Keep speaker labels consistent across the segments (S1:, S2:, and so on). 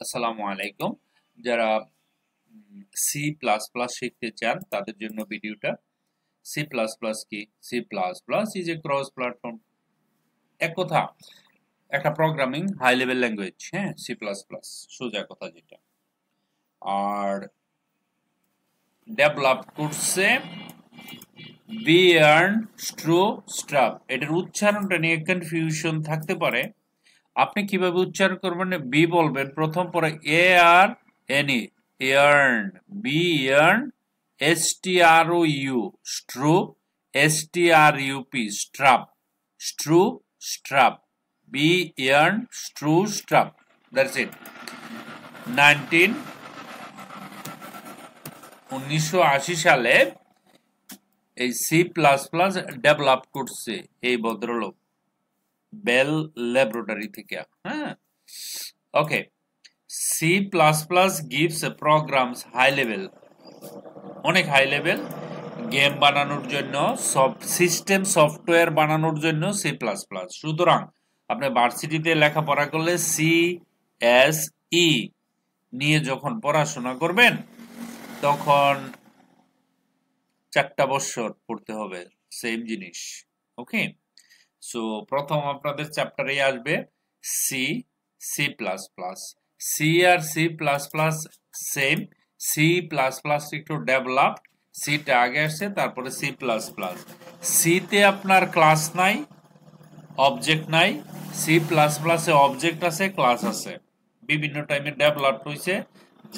S1: আসসালামু আলাইকুম। যারা সি প্লাস প্লাস শিখতে চান তাদের জন্য ভিডিওটা। সি প্লাস প্লাস কি? C plus plus is a cross platform, এক কথা একটা প্রোগ্রামিং হাই লেভেল ল্যাঙ্গুয়েজ। হ্যাঁ, সি প্লাস প্লাস সোজা কথা যেটা। আর ডেভেলপ করছে বিয়ার্ন স্ট্রো স্ট্রাপ। এটার উচ্চারণটা নিয়ে কনফিউশন থাকতে পারে। আপনি কিভাবে উচ্চারণ করবেন? বি বলবেন প্রথম, পরে A R N E, yarn, B yarn, S T R O U, strew, S T R U P, strap, strew strap, B yarn strew strap. That's it. 1980 সালে এই সি প্লাস প্লাস ডেভেলপ করছে এই ভদ্রলোক bell laboratory থেকে। হ্যাঁ, okay. C plus plus gives programs high level, অনেক high level game বানানোর জন্য, সব সিস্টেম সফটওয়্যার বানানোর জন্য সি প্লাস প্লাস। সুতরাং আপনি ভার্সিটিতে লেখাপড়া করলে সি এস ই নিয়ে যখন পড়াশোনা করবেন তখন 4টা বছর পড়তে হবে সেম জিনিস। ওকে, সো প্রথম আপনাদের চ্যাপ্টারে আসবে C, C plus plus. C আর C plus plus same, C plus plus একটু ডেভেলপ, সিটা আগে আসছে তারপরে সি প্লাস প্লাস। সিতে আপনার ক্লাস নাই, অবজেক্ট নাই। সি প্লাস প্লাসে অবজেক্ট আছে, ক্লাস আছে, বিভিন্ন টাইমে ডেভেলপ হয়েছে।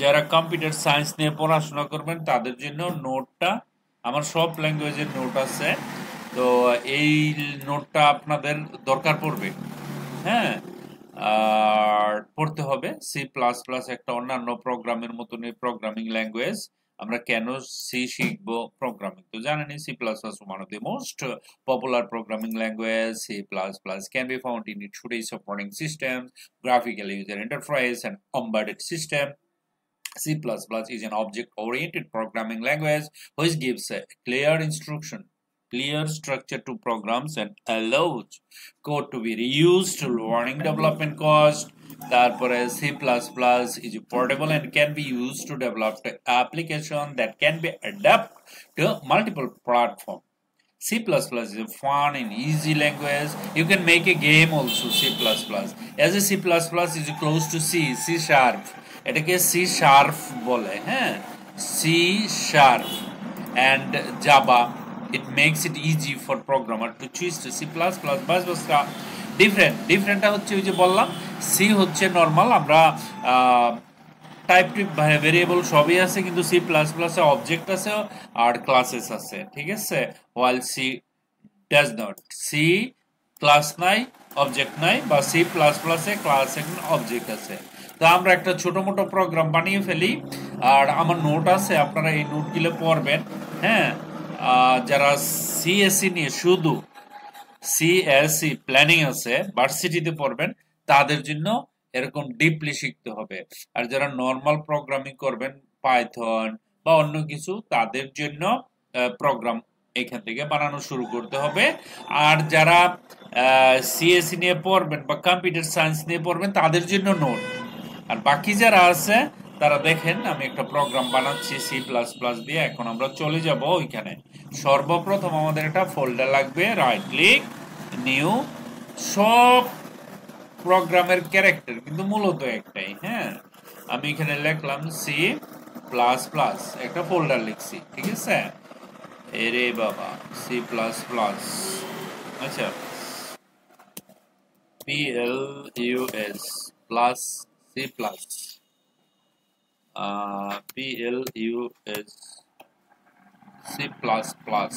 S1: যারা কম্পিউটার সায়েন্স নিয়ে পড়াশোনা করবেন তাদের জন্য নোটটা, আমার সব ল্যাঙ্গুয়েজের নোট আছে, তো এই নোটটা আপনাদের দরকার পড়বে। হ্যাঁ, আর পড়তে হবে। সি প্লাস প্লাস একটা অন্যান্য প্রোগ্রামের মতনই প্রোগ্রামিং ল্যাঙ্গুয়েজ। আমরা কেন সি শিখবো? প্রোগ্রামিং তো জানেনই, C plus plus one of the most popular programming language. C++ can be found in today's operating systems, graphical user interface, and embedded system. C++ is an object-oriented programming language which gives a clear instruction, clear structure to programs and allows code to be reused, lowering development cost. তারপরে C++ is portable and can be used to develop the application that can be adapted to multiple platforms. C++ is a fun and easy language. You can make a game also C++. As a C++ is close to C, C sharp. এটাকে C sharp বলে, হ্যাঁ, C sharp and Java. It makes it easy for programmer to choose to C++. বাস ডিফারেন্টটা হচ্ছে ওই যে বললাম, C হচ্ছে normal, আমরা type variable সবই আছে, কিন্তু সি প্লাস প্লাসে অবজেক্ট আছে আর ক্লাসেস আছে, ঠিক আছে। While C does not, C class নাই, অবজেক্ট নাই, বা সি প্লাস প্লাসে ক্লাস এখন অবজেক্ট আছে। তো আমরা একটা ছোট মোটো প্রোগ্রাম বানিয়ে ফেলি, আর আমার নোট আছে, আপনারা এই নোটগুলো পড়বেন। হ্যাঁ, যারা সিএসসি নিয়ে শুধু সিএসসি প্ল্যানিং আছে, ভার্সিটিতে পড়বেন, তাদের জন্য এরকম ডিপলি শিখতে হবে। আর যারা নর্মাল প্রোগ্রামিং করবেন, পাইথন বা অন্য কিছু, তাদের জন্য প্রোগ্রাম এখান থেকে বানানো শুরু করতে হবে। আর যারা সিএসসি নিয়ে পড়বেন বা কম্পিউটার সায়েন্স নিয়ে পড়বেন তাদের জন্য নোট। আর বাকি যারা আছে তারা দেখেন, আমি একটা প্রোগ্রাম বানাচ্ছি সি প্লাস প্লাস দিয়ে। এখন আমরা চলে যাব ওইখানে। সর্বপ্রথম আমাদের একটা ফোল্ডার লাগবে, রাইট ক্লিক, নিউ। সব প্রোগ্রামের ক্যারেক্টার কিন্তু মূলত একটাই। হ্যাঁ, আমি এখানে লিখলাম সি প্লাস প্লাস, একটা ফোল্ডার লিখছি, ঠিক আছে। এরে বাবা, সি প্লাস প্লাস, আচ্ছা, PLUS plus C plus, PLUS C plus plus,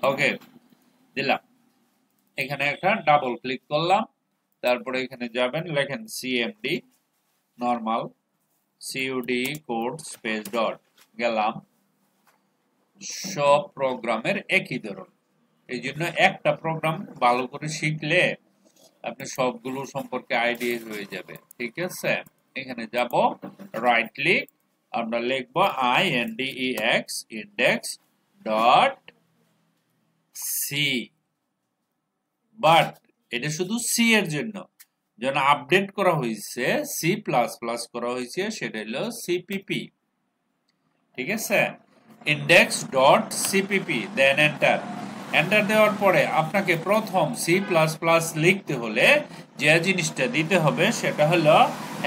S1: okay দিলাম। এখানে একটা ডাবল ক্লিক করলাম, তারপরে এখানে যাবেন, লেখেন CMD normal সিউডি code space dot, গেলাম। সব প্রোগ্রামের একই ধরন, এই জন্য একটা প্রোগ্রাম ভালো করে শিখলে আপনি সবগুলো সম্পর্কে আইডিয়া হয়ে যাবে, ঠিক আছে। এখানে যাব, রাইট ক্লিক, আমরা লিখব INDEX index dot C, but এটা শুধু সি এর জন্য, যেন আপডেট করা হয়েছে সি প্লাস প্লাস করা হয়েছে সেটা হলো সিপিপি। ঠিক আছে, index dot CPP, then enter. Enter দেওয়ার পরে আপনাকে প্রথম সি প্লাস প্লাস লিখতে হলে যে জিনিসটা দিতে হবে সেটা হলো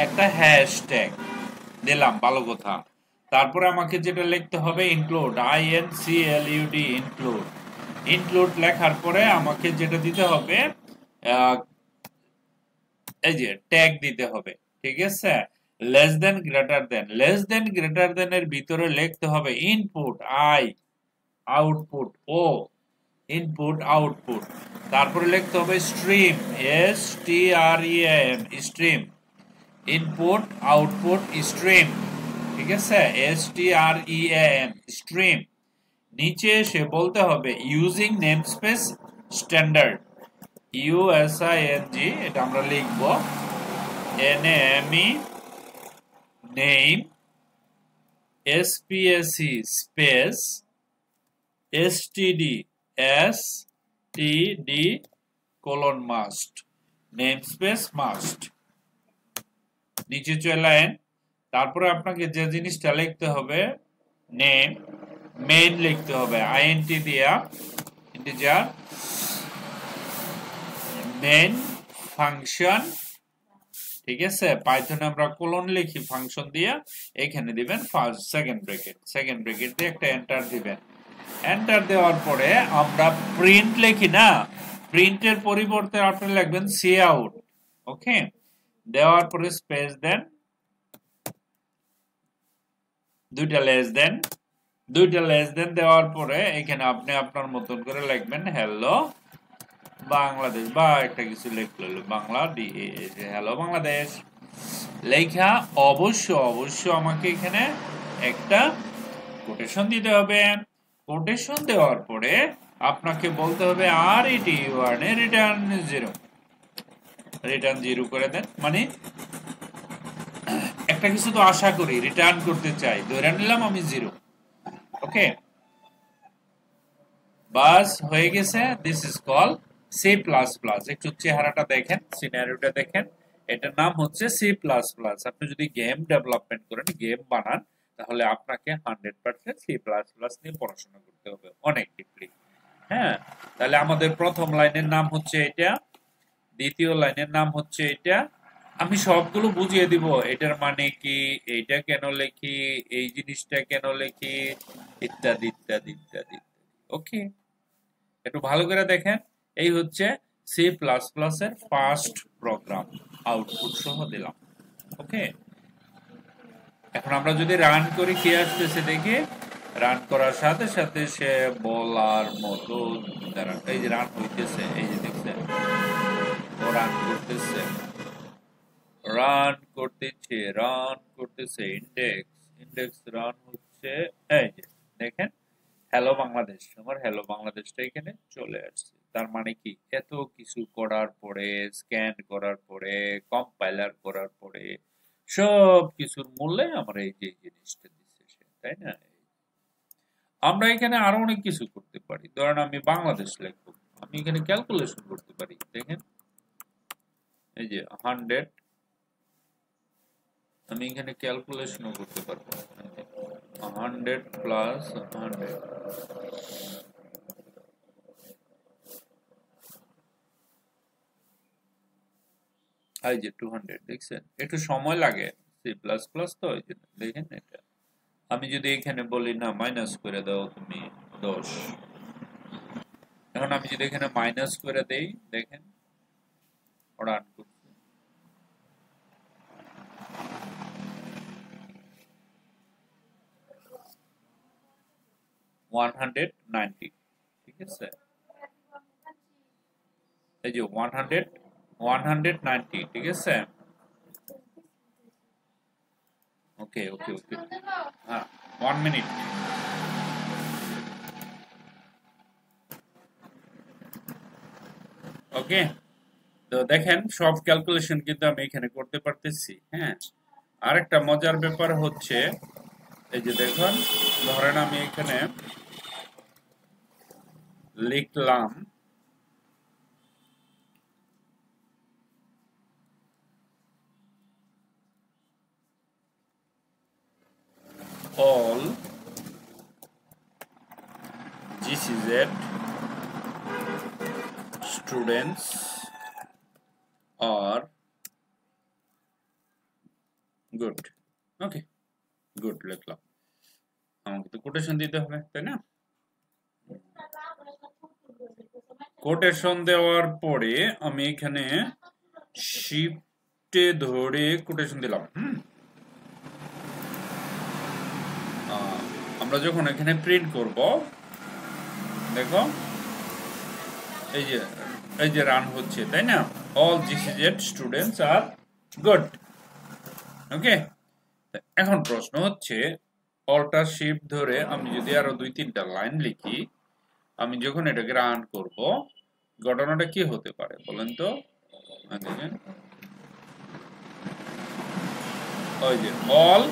S1: একটা হ্যাশট্যাগ দিলাম, ভালো কথা। তারপরে আমাকে যেটা লিখতে হবে ইনক্লুড, INCLUD, ইনক্লুড। ইনক্লুড লেখার পরে আমাকে যেটা দিতে হবে এই যে ট্যাগ দিতে হবে। ঠিক আছে, less than greater than, less than greater than এর ভিতরে লিখতে হবে input I, output O, input output. তারপরে লিখতে হবে stream, STREAM, stream, input output stream. ঠিক আছে, STREAM, স্ট্রিম। নিচে এসে বলতে হবে ইউজিং নেমস্পেস স্ট্যান্ডার্ড, USING, এটা আমরা লিখব NAME, name, SPACE space, STD colon must, name space must. নিচে চলেন, তারপরে আপনাকে যে জিনিসটা লিখতে হবে নেম, মেইন লিখতে হবে INT দিয়া, ইন্টিজার, মেইন ফাংশন। ঠিক আছে, পাইথনে আমরা কোলন লিখি ফাংশন দিয়া, এখানে দিবেন first second bracket, second bracket দিয়ে একটা এন্টার দিবেন। এন্টার দেওয়ার পরে আমরা প্রিন্ট লিখি না, প্রিন্টের পরিবর্তে আপনি লিখবেন সি আউট। ওকে, দেওয়ার পরে স্পেস দেন, দুইটা লেস দেন, দুইটা লেস দেন দেওয়ার পরে এখানে আপনি আপনার মতন করে লিখবেন হ্যালো বাংলাদেশ, বা একটা কিছু লিখলে বাংলাদেশ, হ্যালো বাংলাদেশ লেখা। অবশ্য আমাকে এখানে একটা কোটেশন দিতে হবে। কোটেশন দেওয়ার পরে আপনাকে বলতে হবে RET1 রিটার্ন 0, রিটার্ন 0 করে দেন। মানে একটা কিছু তো আশা করি, রিটার্ন করতে চাই, ধরে নিলাম আমি 0। ওকে, বাস হয়ে গেছে। This is call C plus plus. একটু চেহারাটা দেখেন, সিনারিওটা দেখেন, এটার নাম হচ্ছে সি প্লাস প্লাস। আপনি যদি গেম ডেভেলপমেন্ট করেন, গেম বানান, তাহলে আপনাকে 100% সি প্লাস প্লাস নিয়ে পড়াশোনা করতে হবে অনেক ডিপলি। হ্যাঁ, তাহলে আমাদের প্রথম লাইনের নাম হচ্ছে এটা, দ্বিতীয় লাইনের নাম হচ্ছে এটা। আমি সবগুলো বুঝিয়ে দিব, এটার মানে কি, এইটা কেন লিখি, এই জিনিসটা কেন লিখি, ইত্যাদি ইত্যাদি ইত্যাদি। ওকে, একটু ভালো করে দেখেন, এই হচ্ছে সি প্লাস প্লাস এর ফার্স্ট প্রোগ্রাম, আউটপুট সহ দিলাম। ওকে, এখন আমরা যদি রান করি কি আসতেছে দেখি। রান করার সাথে সাথে সে বলার মতো, এই যে রান হইতেছে, এই যে দেখছেন ও রান করতেছে, রান করতেছে, ইন্ডেক্স রান হচ্ছে। এই যে দেখেন হ্যালো বাংলাদেশ, আমার হ্যালো বাংলাদেশটা এখানে চলে আসছে। তার মানে কি, এত কিছু করার পরে, স্ক্যান করার পরে, কম্পাইলার করার পরে, সব কিছুর মূল্যে আমরা এই যে জিনিসটা দিচ্ছে, তাই না? আমরা এখানে আরো অনেক কিছু করতে পারি। ধরেন আমি বাংলাদেশ লিখবো, আমি এখানে ক্যালকুলেশন করতে পারি। দেখেন এই যে 100, আমি এখানে ক্যালকুলেশনও করতে পারবো। 100 প্লাস 100, এই যে 200, দেখছেন একটু সময় লাগে, সি প্লাস প্লাস তো ওই জন্য। দেখেন এটা আমি যদি এখানে বলি না মাইনাস করে দাও তুমি 10, এখন আমি যদি এখানে মাইনাস করে দেই, দেখেন রান করছে 190। ঠিক আছে, এই যে 190, ঠিক আছে। ওকে ওকে ওকে, হ্যাঁ 1 মিনিট। ওকে, তো দেখেন সব ক্যালকুলেশন কিন্তু আমি এখানে করতে পারতেছি। হ্যাঁ, আরেকটা মজার ব্যাপার হচ্ছে, এই যে দেখুন, ধরেন আমি এখানে লিখলাম all GCZ students are good. Okay, good লিখলাম। আমাকে তো কোটেশন দিতে হবে, তাই না? কোটেশন দেওয়ার পরে আমি এখানে শিফটে ধরে কোটেশন দিলাম। আমরা যখন এখানে প্রিন্ট করব, দেখো এই যে রান হচ্ছে, তাই না? All GCZ students are good. ওকে, এখন প্রশ্ন হচ্ছে অল্টার শিফট ধরে আমি যদি আরো 2-3টা লাইন লিখি, আমি যখন এটাকে রান করব ঘটনাটা কি হতে পারে বলেন তো? ওই যে all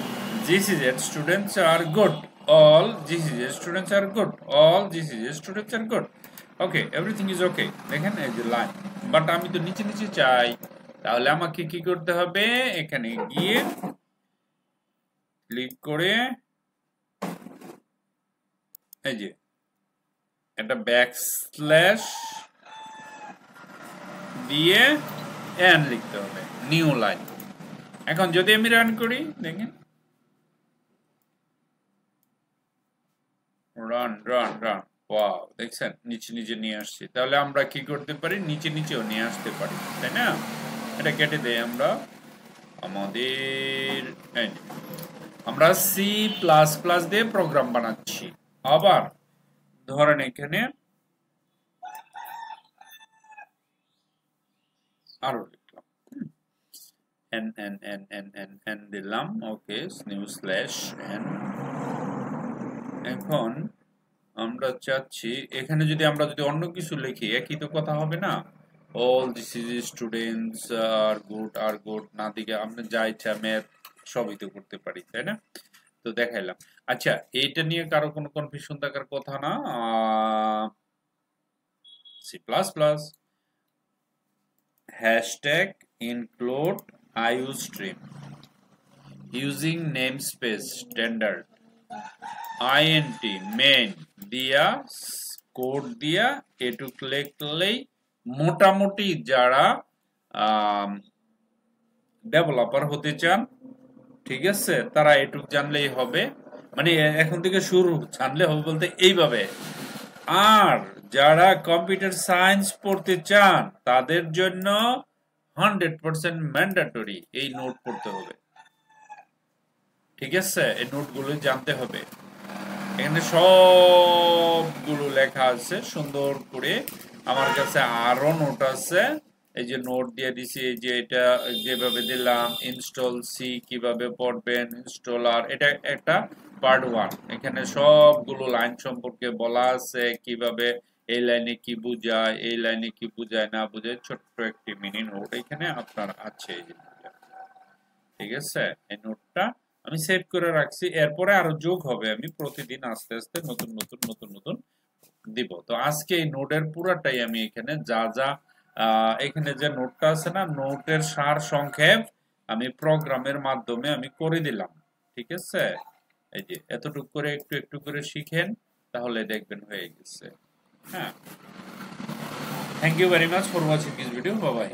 S1: GCZ students are good, all GCZ students are good, all GCZ students are good. Okay, everything is okay. দেখেন এই যে লাইন, বাট আমি তো নিচে নিচে চাই, তাহলে আমাকে কি করতে হবে? এখানে গিয়ে ক্লিক করে এই যে একটা ব্যাকস্ল্যাশ দিয়ে এন লিখতে হবে, নিউ লাইন। এখন যদি আমি রান করি, দেখেন রান রান রান, ওয়াও, দেখছেন নিচে নিচে নিয়ে আসছি। তাহলে আমরা কি করতে পারি? নিচে নিচেও নিয়ে আসতে পারি, তাই না? এটা কেটে দেই আমরা। আমরা C++ দিয়ে প্রোগ্রাম বানাচ্ছি। আবার ধরেন এখানে আরো লিখলাম, n দিলাম, ওকে, নিউ স্ল্যাশ n। এখন আমরা চাচ্ছি এখানে যদি আমরা অন্য কিছু লিখি, একই তো কথা হবে না? all GCZ students are good না দিকে আমরা যা ইচ্ছা ম্যাথ সবই তো করতে পারি, তাই না? তো দেখাইলাম। আচ্ছা, এইটা নিয়ে কারো কোনো কনফিউশন থাকার কথা না। C++ hashtag include IOStream using namespace standard int main দিয়া কোড দিয়া এটুক লিখলেই মোটামুটি যারা ডেভেলপার হতে চান, ঠিক আছে, তারা এটুক জানলেই হবে। মানে এখন থেকে শুরু জানলে হবে বলতে এইভাবে। আর যারা কম্পিউটার সায়েন্স পড়তে চান তাদের জন্য 100% ম্যান্ডেটরি এই নোট পড়তে হবে, ঠিক আছে? এই নোটগুলো জানতে হবে। এখানে সবগুলো লেখা আছে সুন্দর করে। আমার কাছে আরো নোট আছে, এই যে নোট দিয়ে দিছি, এই যে এটা যেভাবে দিলাম, ইনস্টল সি কিভাবে পড়বেন, ইনস্টলার, এটা একটা পার্ট 1। এখানে সবগুলো লাইন সম্পর্কে বলা আছে, কিভাবে এই লাইনে কি বোঝায়, এই লাইনে কি বোঝায় না বোঝায়, ছোট্ট একটি মিনি নোট এখানে আপনার আছে, ঠিক আছে? এই নোটটা আমি সেভ করে রাখছি, এরপরে আরো যোগ হবে, আমি প্রতিদিন আস্তে আস্তে নতুন নতুন নতুন নতুন দিব। তো আজকে এই নোটের পুরাটাই আমি এখানে যা যা এখানে যে নোটটা আছে না, নোটের সার সংক্ষেপ আমি প্রোগ্রামের মাধ্যমে আমি করে দিলাম, ঠিক আছে? এই যে এতটুকু করে একটু একটু করে শিখেন, তাহলে দেখবেন হয়ে গেছে। হ্যাঁ, thank you very much for watching this video. Bye by.